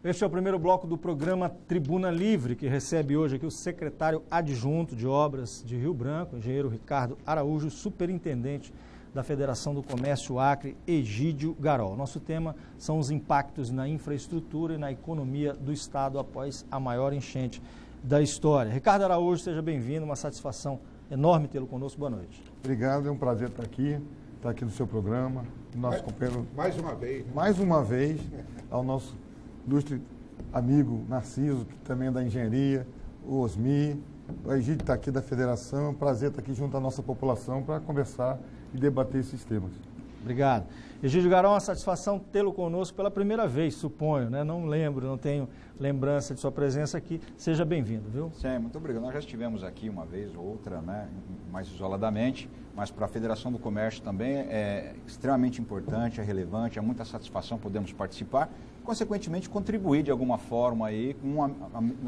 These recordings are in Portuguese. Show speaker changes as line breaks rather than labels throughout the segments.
Este é o primeiro bloco do programa Tribuna Livre, que recebe hoje aqui o secretário adjunto de Obras de Rio Branco, engenheiro Ricardo Araújo, superintendente da Federação do Comércio Acre, Egídio Garol. Nosso tema são os impactos na infraestrutura e na economia do Estado após a maior enchente da história. Ricardo Araújo, seja bem-vindo, uma satisfação enorme tê-lo conosco. Boa noite.
Obrigado, é um prazer estar aqui no seu programa. Nosso companheiro,
mais uma vez. Né?
Mais uma vez, ao nosso ilustre amigo Narciso, que também é da engenharia, o Osmi, o Egídio está aqui da Federação. É um prazer estar aqui junto à nossa população para conversar e debater esses temas.
Obrigado. Egídio Garol, uma satisfação tê-lo conosco pela primeira vez, suponho, né? Não lembro, não tenho lembrança de sua presença aqui. Seja bem-vindo, viu?
Sim, muito obrigado. Nós já estivemos aqui uma vez ou outra, né, mais isoladamente, mas para a Federação do Comércio também é extremamente importante, é relevante, é muita satisfação podermos participar, consequentemente contribuir de alguma forma aí,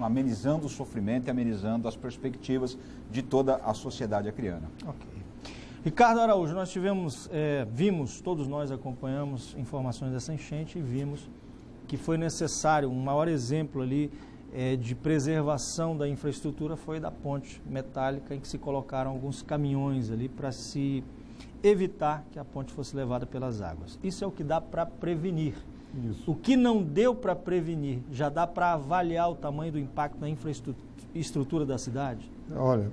amenizando o sofrimento e amenizando as perspectivas de toda a sociedade acreana.
Ok. Ricardo Araújo, nós vimos, todos nós acompanhamos informações dessa enchente e vimos que foi necessário, um maior exemplo ali de preservação da infraestrutura foi da ponte metálica, em que se colocaram alguns caminhões ali para se evitar que a ponte fosse levada pelas águas. Isso é o que dá para prevenir.
Isso.
O que não deu para prevenir, já dá para avaliar o tamanho do impacto na infraestrutura da cidade?
Olha,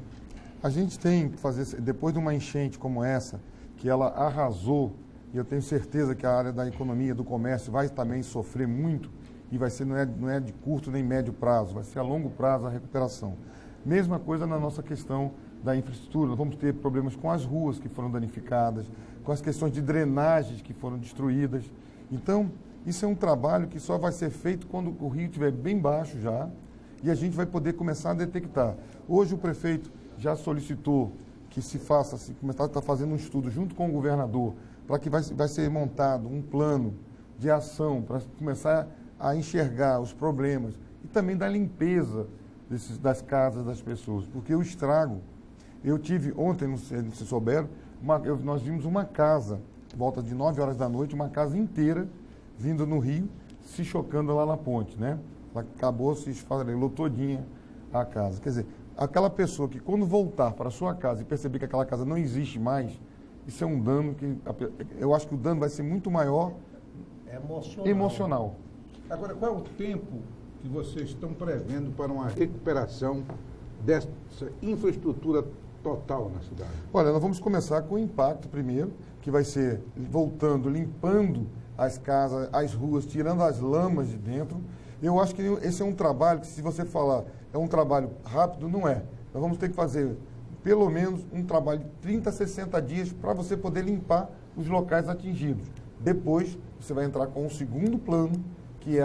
a gente tem que fazer, depois de uma enchente como essa, que ela arrasou, e eu tenho certeza que a área da economia, do comércio vai também sofrer muito, e vai ser, não é de curto nem médio prazo, vai ser a longo prazo a recuperação. Mesma coisa na nossa questão da infraestrutura, nós vamos ter problemas com as ruas que foram danificadas, com as questões de drenagens que foram destruídas. Então, isso é um trabalho que só vai ser feito quando o rio estiver bem baixo já, e a gente vai poder começar a detectar. Hoje o prefeito já solicitou que se faça, está fazendo um estudo junto com o governador, para que vai ser montado um plano de ação para começar a enxergar os problemas e também da limpeza das casas das pessoas, porque o estrago, eu tive ontem, não sei se souberam, nós vimos uma casa, volta de 9 horas da noite, uma casa inteira vindo no rio, se chocando lá na ponte, né? Ela acabou se esfarelou todinha a casa, quer dizer, aquela pessoa que quando voltar para a sua casa e perceber que aquela casa não existe mais, isso é um dano que eu acho que o dano vai ser muito maior emocional.
Agora, qual é o tempo que vocês estão prevendo para uma recuperação dessa infraestrutura total na cidade?
Olha, nós vamos começar com o impacto primeiro, que vai ser voltando, limpando as casas, as ruas, tirando as lamas de dentro. Eu acho que esse é um trabalho que, se você falar, é um trabalho rápido, não é. Nós vamos ter que fazer, pelo menos, um trabalho de 30 a 60 dias para você poder limpar os locais atingidos. Depois, você vai entrar com um segundo plano, que é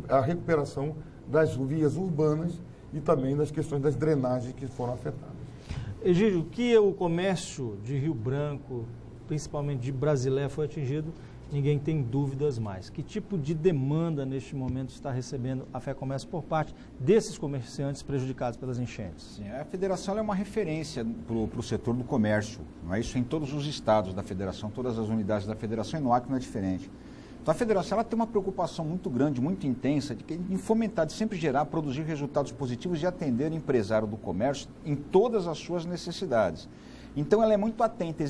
a recuperação das vias urbanas e também das questões das drenagens que foram afetadas.
Egídio, o que o comércio de Rio Branco, principalmente de Brasilé, foi atingido, ninguém tem dúvidas mais. Que tipo de demanda neste momento está recebendo a FEComércio por parte desses comerciantes prejudicados pelas enchentes?
Sim, a federação é uma referência para o setor do comércio, não é isso em todos os estados da federação, todas as unidades da federação, e no Acre não é diferente. Então a federação ela tem uma preocupação muito grande, muito intensa, de fomentar, de sempre gerar, produzir resultados positivos e atender o empresário do comércio em todas as suas necessidades. Então ela é muito atenta,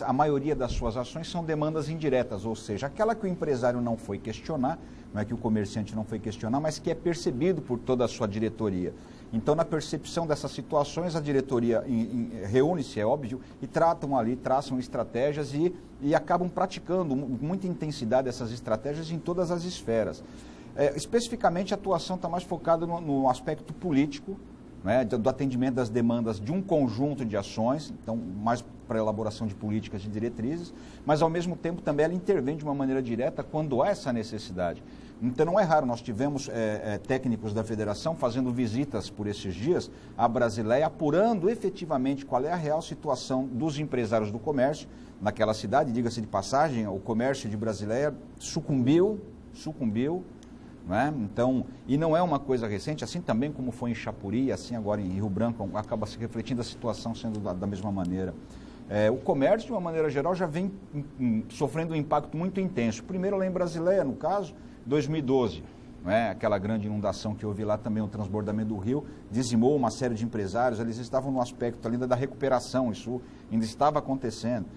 a maioria das suas ações são demandas indiretas, ou seja, aquela que o empresário não foi questionar, não é que o comerciante não foi questionar, mas que é percebido por toda a sua diretoria. Então, na percepção dessas situações, a diretoria reúne-se, é óbvio, e traçam estratégias e acabam praticando com muita intensidade essas estratégias em todas as esferas. Especificamente, a atuação está mais focada no aspecto político, né, do atendimento das demandas de um conjunto de ações, então mais para a elaboração de políticas e diretrizes, mas ao mesmo tempo também ela intervém de uma maneira direta quando há essa necessidade. Então não é raro, nós tivemos técnicos da federação fazendo visitas por esses dias à Brasileia, apurando efetivamente qual é a real situação dos empresários do comércio naquela cidade. Diga-se de passagem, o comércio de Brasileia sucumbiu, né? Então, e não é uma coisa recente, assim também como foi em Chapuri, assim agora em Rio Branco, acaba se refletindo a situação sendo da mesma maneira. O comércio, de uma maneira geral, já vem sofrendo um impacto muito intenso. Primeiro lá em Brasileia, no caso, 2012. não é? Aquela grande inundação que houve lá também, o transbordamento do rio, dizimou uma série de empresários, eles estavam no aspecto ainda da recuperação, isso ainda estava acontecendo.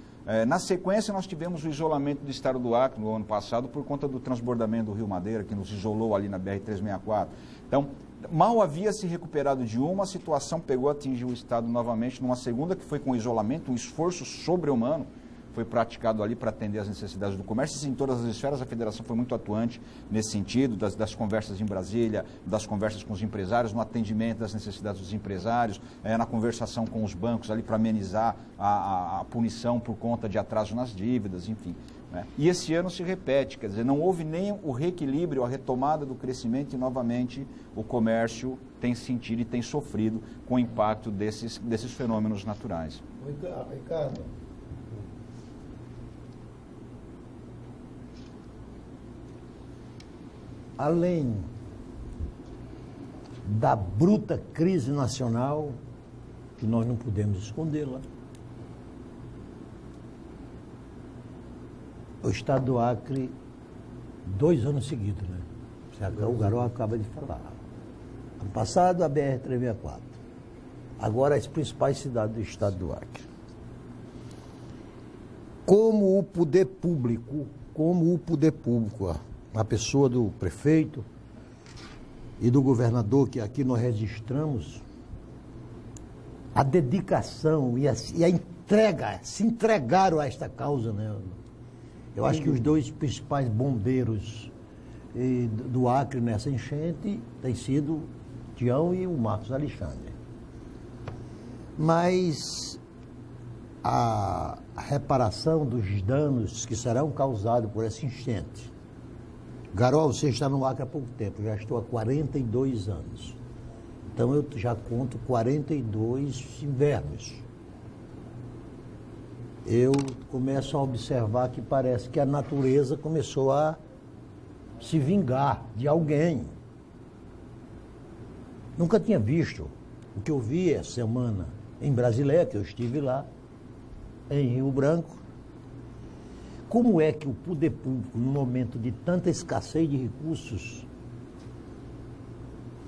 Na sequência, nós tivemos o isolamento do estado do Acre no ano passado por conta do transbordamento do Rio Madeira, que nos isolou ali na BR-364. Então, mal havia se recuperado de uma, a situação atingiu o estado novamente numa segunda, que foi com isolamento, um esforço sobre-humano, foi praticado ali para atender às necessidades do comércio. Em todas as esferas, a federação foi muito atuante nesse sentido, das conversas em Brasília, das conversas com os empresários, no atendimento das necessidades dos empresários, na conversação com os bancos ali para amenizar a punição por conta de atraso nas dívidas, enfim. Né? E esse ano se repete, quer dizer, não houve nem o reequilíbrio, a retomada do crescimento e, novamente, o comércio tem sentido e tem sofrido com o impacto desses fenômenos naturais.
Ricardo, além da bruta crise nacional, que nós não podemos escondê-la, o estado do Acre, 2 anos seguidos, né? O Garó acaba de falar. Ano passado, a BR-364. Agora, as principais cidades do estado do Acre. Como o poder público, a pessoa do prefeito e do governador, que aqui nós registramos, a dedicação e a entrega, se entregaram a esta causa, né? Eu acho que os 2 principais bombeiros do Acre nessa enchente têm sido o Tião e o Marcos Alexandre. Mas a reparação dos danos que serão causados por essa enchente. Garó, você está no Acre há pouco tempo, já estou há 42 anos. Então eu já conto 42 invernos. Eu começo a observar que parece que a natureza começou a se vingar de alguém. Nunca tinha visto o que eu vi essa semana em Brasileia, que eu estive lá, em Rio Branco. Como é que o poder público, num momento de tanta escassez de recursos,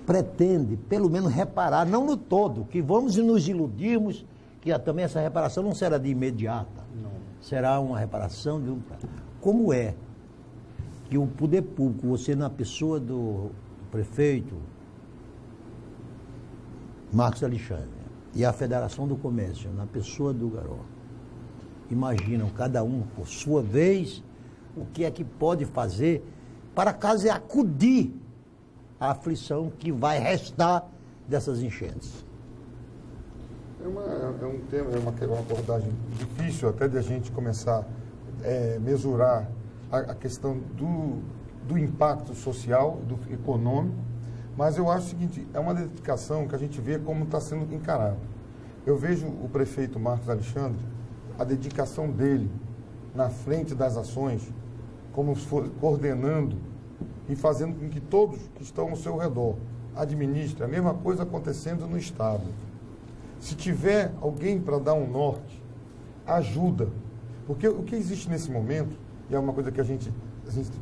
pretende, pelo menos, reparar, não no todo, que vamos nos iludirmos que também essa reparação não será de imediata, não. Será uma reparação de um... Como é que o poder público, você na pessoa do prefeito Marcos Alexandre e a Federação do Comércio, na pessoa do Garó, imaginam cada um por sua vez o que é que pode fazer para caso acudir à aflição que vai restar dessas enchentes?
É um tema, uma abordagem difícil até de a gente começar a mesurar a questão do impacto social, do econômico, mas eu acho o seguinte, é uma dedicação que a gente vê como está sendo encarado. Eu vejo o prefeito Marcos Alexandre, a dedicação dele na frente das ações, como se for coordenando e fazendo com que todos que estão ao seu redor administrem a mesma coisa acontecendo no Estado. Se tiver alguém para dar um norte, ajuda. Porque o que existe nesse momento, e é uma coisa que a gente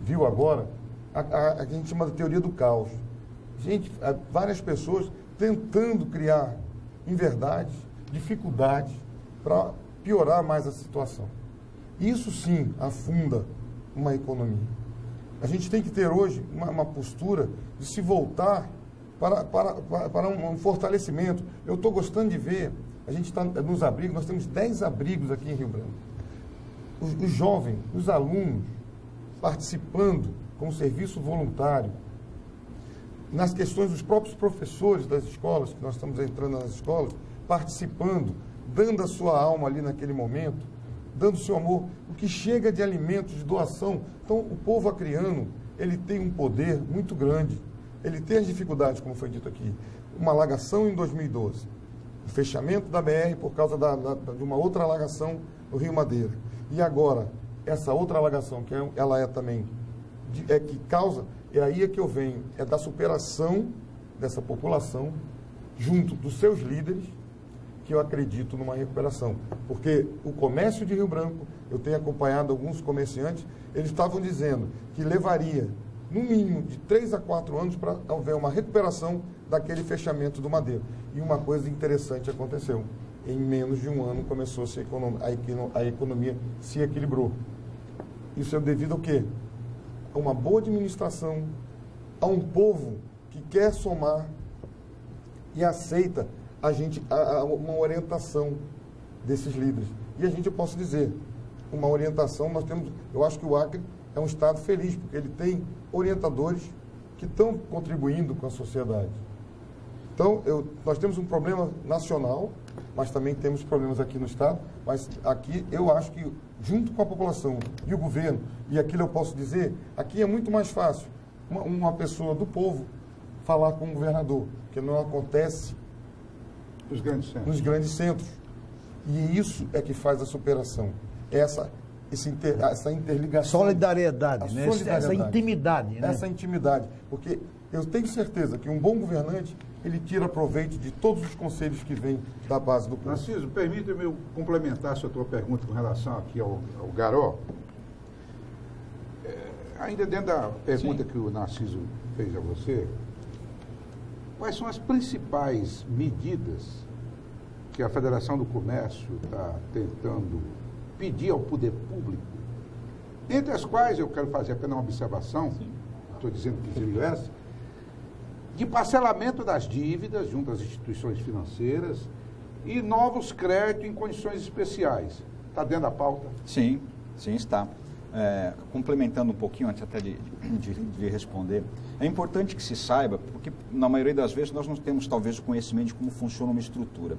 viu agora, a gente chama de teoria do caos. Gente, várias pessoas tentando criar, em verdade, dificuldades para piorar mais a situação. Isso sim afunda uma economia. A gente tem que ter hoje uma postura de se voltar para um fortalecimento. Eu estou gostando de ver, a gente está nos abrigos, nós temos 10 abrigos aqui em Rio Branco. Os jovens, os alunos, participando com serviço voluntário, nas questões dos próprios professores das escolas, que nós estamos entrando nas escolas, participando, dando a sua alma ali naquele momento, dando o seu amor, o que chega de alimentos, de doação. Então, o povo acreano, ele tem um poder muito grande. Ele tem as dificuldades, como foi dito aqui. Uma alagação em 2012, o fechamento da BR por causa de uma outra alagação no Rio Madeira. E agora, essa outra alagação, que ela é também, que causa, é aí que eu venho, é da superação dessa população, junto dos seus líderes, que eu acredito numa recuperação. Porque o comércio de Rio Branco, eu tenho acompanhado alguns comerciantes, eles estavam dizendo que levaria no mínimo de 3 a 4 anos para haver uma recuperação daquele fechamento do Madeiro. E uma coisa interessante aconteceu. Em menos de um ano começou a economia se equilibrou. Isso é devido ao quê? A uma boa administração, a um povo que quer somar e aceita uma orientação desses líderes. E a gente, eu posso dizer, uma orientação, eu acho que o Acre é um estado feliz, porque ele tem orientadores que estão contribuindo com a sociedade. Então, nós temos um problema nacional, mas também temos problemas aqui no estado, mas aqui eu acho que, junto com a população e o governo, e aquilo eu posso dizer, aqui é muito mais fácil uma pessoa do povo falar com o governador, que não acontece nos grandes centros. E isso é que faz a superação. Essa interligação.
Solidariedade, né? Essa intimidade. Né?
Essa intimidade. Porque eu tenho certeza que um bom governante, ele tira proveito de todos os conselhos que vêm da base do povo.
Narciso, permita-me complementar essa tua pergunta com relação aqui ao Garó. Ainda dentro da pergunta que o Narciso fez a você, quais são as principais medidas que a Federação do Comércio está tentando pedir ao poder público, entre as quais eu quero fazer apenas uma observação, estou dizendo que seria essa, de parcelamento das dívidas junto às instituições financeiras e novos créditos em condições especiais. Está dentro da pauta?
Sim, sim, está. Complementando um pouquinho, antes até de responder, é importante que se saiba, porque na maioria das vezes nós não temos talvez o conhecimento de como funciona uma estrutura.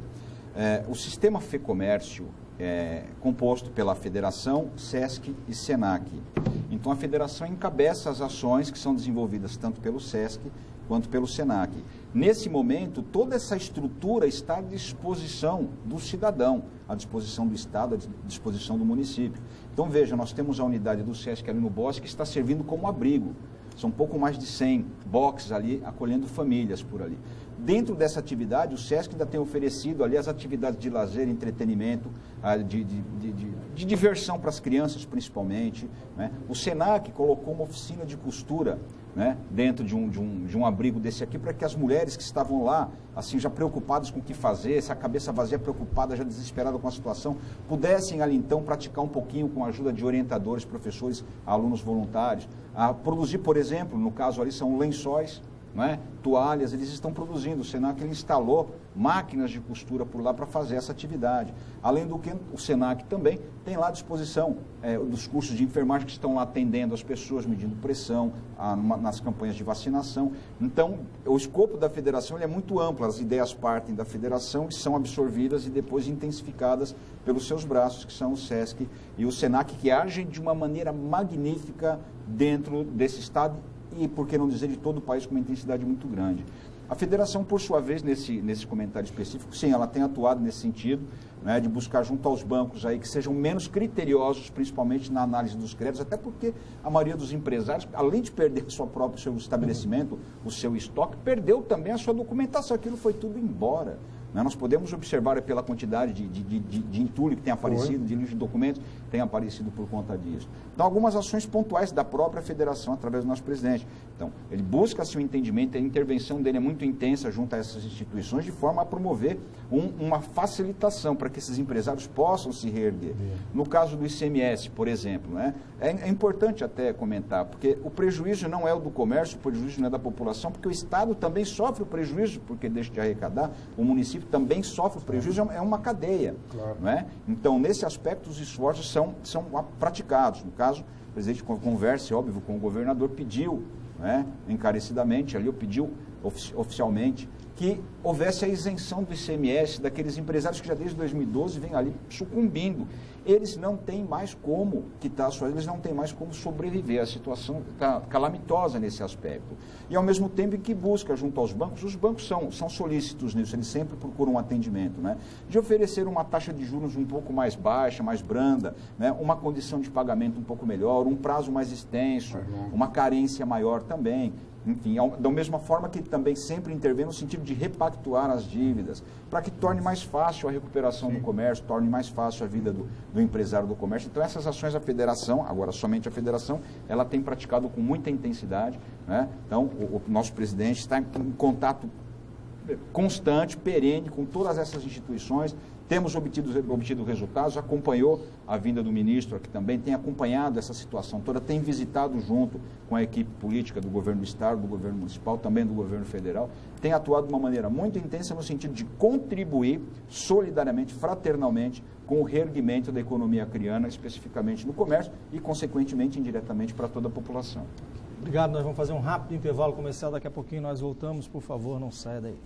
O sistema FEComércio é composto pela Federação, SESC e SENAC. Então a Federação encabeça as ações que são desenvolvidas tanto pelo SESC quanto pelo SENAC. Nesse momento, toda essa estrutura está à disposição do cidadão, à disposição do Estado, à disposição do município. Então veja, nós temos a unidade do SESC ali no Bosque que está servindo como abrigo. São pouco mais de 100 boxes ali, acolhendo famílias por ali. Dentro dessa atividade, o SESC ainda tem oferecido ali as atividades de lazer, entretenimento, de diversão para as crianças principalmente. Né? O SENAC colocou uma oficina de costura, né, dentro de um abrigo desse aqui, para que as mulheres que estavam lá, assim, já preocupadas com o que fazer, essa cabeça vazia, preocupada, já desesperada com a situação, pudessem ali então praticar um pouquinho com a ajuda de orientadores, professores, alunos voluntários, a produzir, por exemplo, no caso ali são lençóis, não é? Toalhas, eles estão produzindo. O SENAC ele instalou máquinas de costura por lá para fazer essa atividade. Além do que, o SENAC também tem lá à disposição dos cursos de enfermagem que estão lá atendendo as pessoas, medindo pressão, nas campanhas de vacinação. Então, o escopo da federação ele é muito amplo, as ideias partem da federação e são absorvidas e depois intensificadas pelos seus braços, que são o SESC e o SENAC, que agem de uma maneira magnífica dentro desse estado e, por que não dizer, de todo o país com uma intensidade muito grande. A federação, por sua vez, nesse comentário específico, sim, ela tem atuado nesse sentido, né, de buscar junto aos bancos aí que sejam menos criteriosos, principalmente na análise dos créditos, até porque a maioria dos empresários, além de perder o seu estabelecimento, o seu estoque, perdeu também a sua documentação, aquilo foi tudo embora. Nós podemos observar pela quantidade de entulho que tem aparecido, de lixo de documentos que tem aparecido por conta disso. Então, algumas ações pontuais da própria federação, através do nosso presidente. Então, ele busca-se um entendimento, a intervenção dele é muito intensa junto a essas instituições, de forma a promover uma facilitação para que esses empresários possam se reerguer. No caso do ICMS, por exemplo, né, é importante até comentar, porque o prejuízo não é o do comércio, o prejuízo não é da população, porque o Estado também sofre o prejuízo, porque deixa de arrecadar, o município também sofre o prejuízo, é uma cadeia. Claro. Não é? Então, nesse aspecto, os esforços são praticados. No caso, o presidente conversa, óbvio, com o governador, pediu, né, encarecidamente, ali pediu oficialmente, que houvesse a isenção do ICMS daqueles empresários que já desde 2012 vêm ali sucumbindo. Eles não têm mais como quitar suas, eles não têm mais como sobreviver. A situação está calamitosa nesse aspecto. E ao mesmo tempo que busca junto aos bancos, os bancos são solícitos nisso, eles sempre procuram um atendimento, né? De oferecer uma taxa de juros um pouco mais baixa, mais branda, né? Uma condição de pagamento um pouco melhor, um prazo mais extenso, uma carência maior também. Enfim, da mesma forma que também sempre intervém no sentido de repactuar as dívidas, para que torne mais fácil a recuperação do comércio, torne mais fácil a vida do do empresário do comércio. Então, essas ações a federação, agora somente a federação, ela tem praticado com muita intensidade, né? Então, o nosso presidente está em contato constante, perene, com todas essas instituições. Temos obtido resultados, acompanhou a vinda do ministro aqui também, tem acompanhado essa situação toda, tem visitado junto com a equipe política do governo do Estado, do governo municipal, também do governo federal, tem atuado de uma maneira muito intensa no sentido de contribuir solidariamente, fraternalmente, com o reerguimento da economia acreana, especificamente no comércio e, consequentemente, indiretamente para toda a população.
Obrigado, nós vamos fazer um rápido intervalo comercial, daqui a pouquinho nós voltamos, por favor, não saia daí.